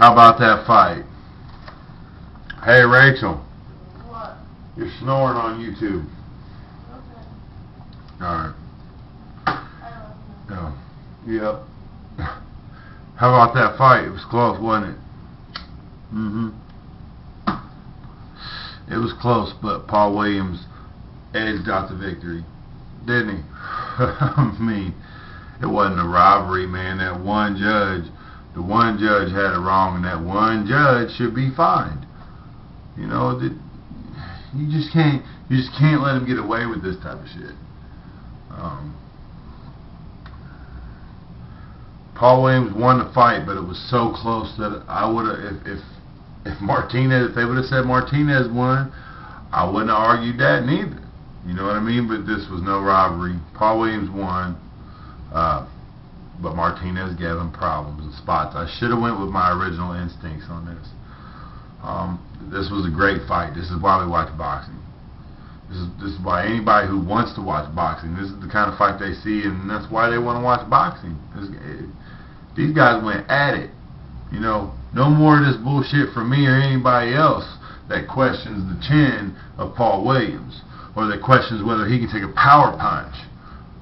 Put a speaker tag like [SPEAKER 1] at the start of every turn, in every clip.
[SPEAKER 1] How about that fight? Hey, Rachel.
[SPEAKER 2] What?
[SPEAKER 1] You're snoring on YouTube.
[SPEAKER 2] Okay.
[SPEAKER 1] Alright.
[SPEAKER 2] I love you.
[SPEAKER 1] Yep. How about that fight? It was close, wasn't it? It was close, but Paul Williams edged out the victory. Didn't he? I mean, it wasn't a robbery, man. That one judge, the one judge had it wrong, and that one judge should be fined. You know, you just can't let him get away with this type of shit. Paul Williams won the fight, but it was so close that I would have, if Martinez, if they would have said Martinez won, I wouldn't have argued that neither. You know what I mean? But this was no robbery. Paul Williams won, but Martinez gave him problems and spots. I should have went with my original instincts on this. This was a great fight. This is why we watch boxing. This is why anybody who wants to watch boxing, this is the kind of fight they see, and that's why they want to watch boxing. These guys went at it. You know, no more of this bullshit from me or anybody else that questions the chin of Paul Williams, or that questions whether he can take a power punch.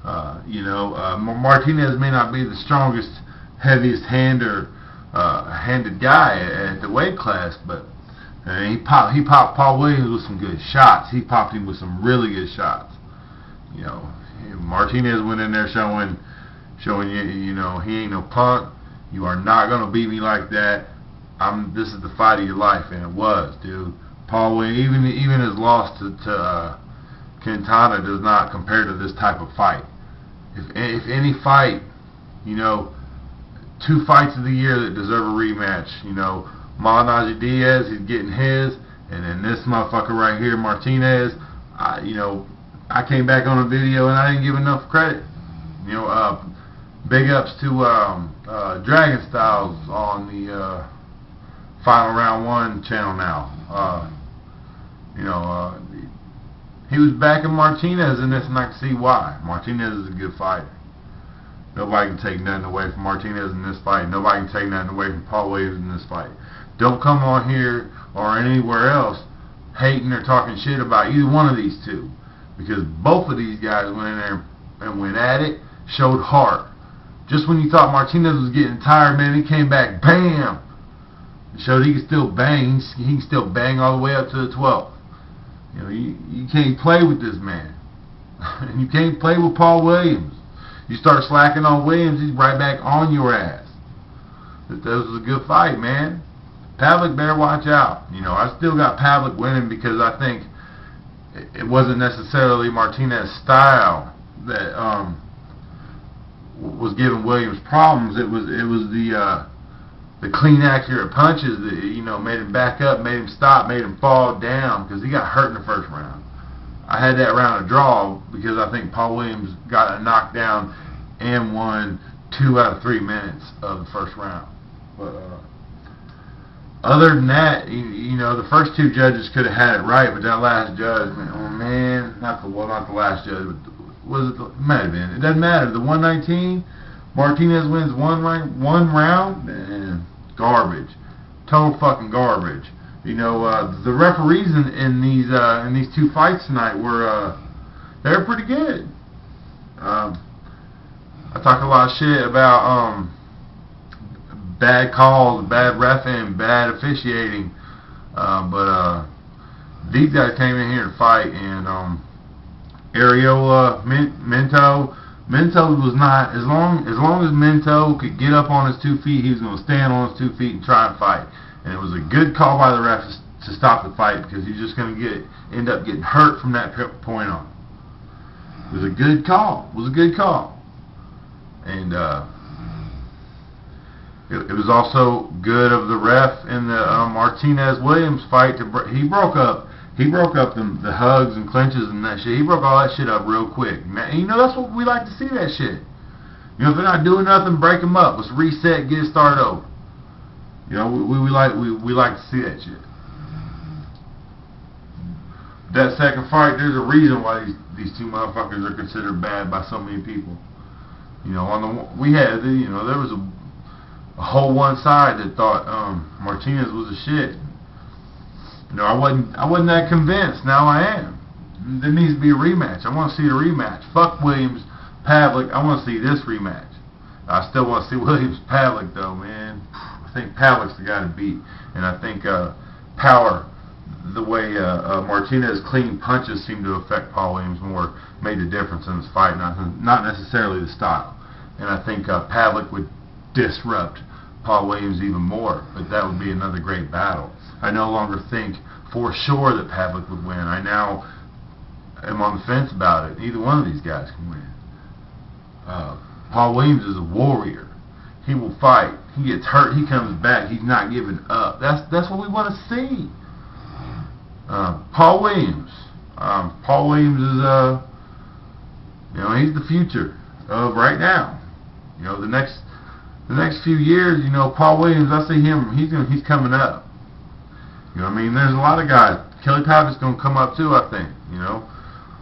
[SPEAKER 1] Martinez may not be the strongest, heaviest handed guy at the weight class, but he popped Paul Williams with some good shots. He popped him with some really good shots. You know, Martinez went in there showing you, you know, he ain't no punk. You are not gonna beat me like that. This is the fight of your life, and it was, dude. Paul Williams, even his loss to Quintana does not compare to this type of fight. If any fight, you know, 2 fights of the year that deserve a rematch, you know, Najee Diaz, he's getting his, and then this motherfucker right here, Martinez, I came back on a video and I didn't give enough credit. You know, big ups to Dragon Styles on the Final Round 1 channel now. He was backing Martinez in this, and I can see why. Martinez is a good fighter. Nobody can take nothing away from Martinez in this fight. Nobody can take nothing away from Paul Williams in this fight. Don't come on here or anywhere else hating or talking shit about either one of these two, because both of these guys went in there and went at it, showed heart. Just when you thought Martinez was getting tired, man, he came back, bam! Showed he can still bang. He can still bang all the way up to the 12th. You know, you can't play with this man. And you can't play with Paul Williams. You start slacking on Williams, he's right back on your ass. This was a good fight, man. Pavlik better watch out. You know, I still got Pavlik winning because I think it wasn't necessarily Martinez's style that was giving Williams problems. It was the clean, accurate punches that, you know, made him back up, made him stop, made him fall down, because he got hurt in the first round. I had that round a draw because I think Paul Williams got a knockdown and won 2 out of 3 minutes of the first round. But other than that, you know, the first 2 judges could have had it right, but that last judge, not the last judge, but it might have been. It doesn't matter. The 119, Martinez wins one round, man, garbage, total fucking garbage. You know, the referees in these 2 fights tonight were they're pretty good. I talk a lot of shit about bad calls, bad reffing, bad officiating, but these guys came in here to fight, and Arreola, Minto was not, as long as Minto could get up on his 2 feet, he was going to stand on his 2 feet and try and fight. And it was a good call by the refs to stop the fight, because he's just going to end up getting hurt from that point on. It was a good call. It was a good call. And it was also good of the ref in the Martinez-Williams fight. He broke up the hugs and clinches and that shit. He broke all that shit up real quick. And you know, that's what we like to see, that shit. You know, if they're not doing nothing, break them up. Let's reset, get it started over. You know, we like to see that shit. That second fight, there's a reason why these 2 motherfuckers are considered bad by so many people. You know, there was a whole one side that thought Martinez was a shit. You know, I wasn't that convinced. Now I am. There needs to be a rematch. I want to see the rematch. Fuck Williams, Pavlik. I want to see this rematch. I still want to see Williams, Pavlik though, man. I think Pavlik's the guy to beat, and I think power, the way Martinez clean punches seem to affect Paul Williams more, made the difference in this fight, not necessarily the style. And I think Pavlik would disrupt Paul Williams even more, but that would be another great battle. I no longer think for sure that Pavlik would win. I now am on the fence about it. Either one of these guys can win. Paul Williams is a warrior. He will fight. He gets hurt. He comes back. He's not giving up. That's what we want to see. Paul Williams. Paul Williams is he's the future of right now. You know, the next few years, you know, Paul Williams, I see him. He's coming up. You know what I mean? There's a lot of guys. Kelly Pavitt's going to come up too, I think. You know,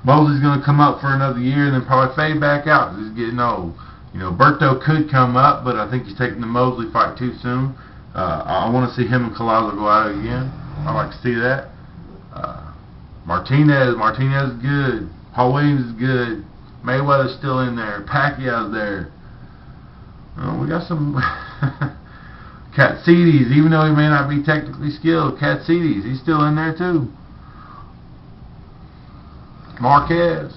[SPEAKER 1] Mosley's going to come up for another year and then probably fade back out because he's getting old. You know, Berto could come up, but I think he's taking the Mosley fight too soon. I want to see him and Collazo go at it again. I like to see that. Martinez is good. Paul Williams is good. Mayweather's still in there. Pacquiao's there. We got some Katsides, even though he may not be technically skilled. Katsides, he's still in there too. Marquez,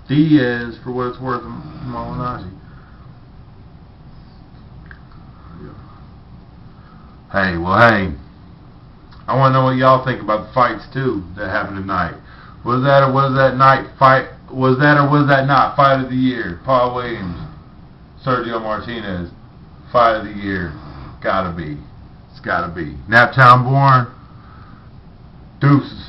[SPEAKER 1] Diaz, for what it's worth, Malignaggi. Hey, I want to know what y'all think about the fights too that happened tonight. Was that or was that not fight of the year? Paul Williams, Sergio Martinez, fight of the year. Gotta be. It's gotta be. Naptown born. Deuces.